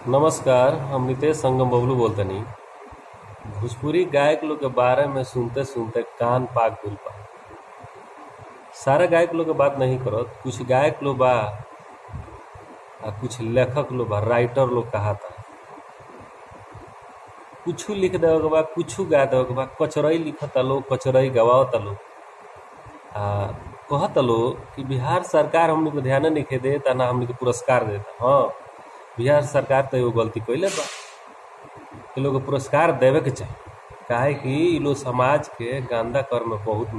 नमस्कार, हम नितेश संगम बबलू बोलतनी। भोजपुरी गायक लोग के बारे में सुनते सुनते कान पाक गइल बा। सारा गायक लोग के बात नहीं करत, कुछ गायक लोग बा आ कुछ लेखक लोग बा, राइटर लोग कहाता। कुछ लिख देवे के बा, कुछ गा देवे के बा। कचरई लिखता लोग, कचरई गवावता लोग आ कहता लोग कि बिहार सरकार हमनी को ध्यान नहीं देता, ना हमनी के पुरस्कार देता। हाँ, बिहार सरकार तो एगो गलती कइले बा। इ लोग के पुरस्कार देवे के चाही, काहे कि इ लोग समाज के गंदा कर्म में बहुत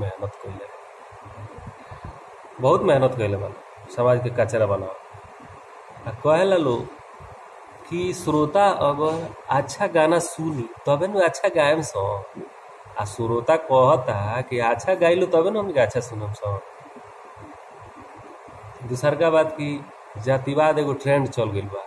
मेहनत कइले बा, समाज के कचरा बनाव। आ कहेला लोग कि श्रोता अगर अच्छा गाना सुनी तबे न अच्छा गायम स। आ श्रोता कहता कि अच्छा गाइलो तबे न हमके अच्छा सुनम स। दूसरका बात कि जातिवाद एगो ट्रेंड चल गइल बा।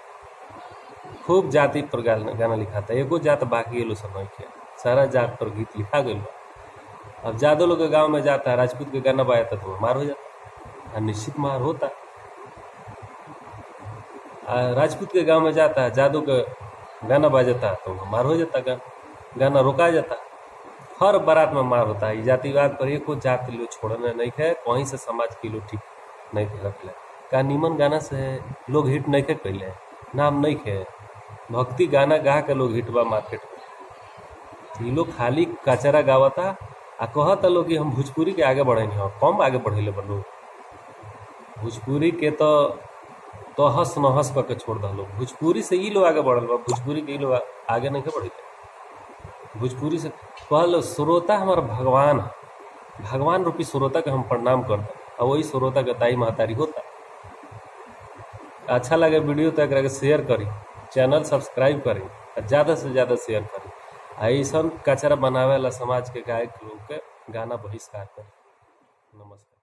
खूब जाति पर गाना लिखाता, एगो जात बाकी ये लोग सब नहीं किया, सारा जात पर गीत लिखा गइल बा। अब जादव लोग के गांव में जाता है, राजपूत के गाना बजाता तो मार हो जाता, और निश्चित मार होता। राजपूत के गांव में जाता है, जादव के गाना बजाता तो मार हो जाता, गाना रोका जाता। हर बारात में मार होता है। जातिवाद पर एको जात लोग छोड़ने नहीं है, कहीं से समाज के लोग ठीक नहीं रखले। का निमन गाना से लोग हिट नहीं कैले, नाम नहीं है। भक्ति गाना गा के लोग हिट बा मार्केट में। ये लोग खाली कचरा गावता आ कहता लोग कि हम भोजपुरी के आगे बढ़ेनी हो। कम आगे बढ़ेले बा लोग। भोजपुरी के तो तहस नहस करके छोड़ दो लोग। भोजपुरी से ई लोग आगे बढ़ल बा, भोजपुरी के ई लोग आगे नहीं बढ़े। भोजपुरी से कहल श्रोता हमारा भगवान है, भगवान रूपी श्रोता के हम प्रणाम करते, और वही श्रोता के ताई महतारी होता। अच्छा लगे वीडियो तो एक शेयर करी, चैनल सब्सक्राइब करी, ज़्यादा से ज़्यादा शेयर करी। ऐसा कचरा बनावे ला समाज के गायक लोग के गाना बहिष्कार करी। नमस्कार।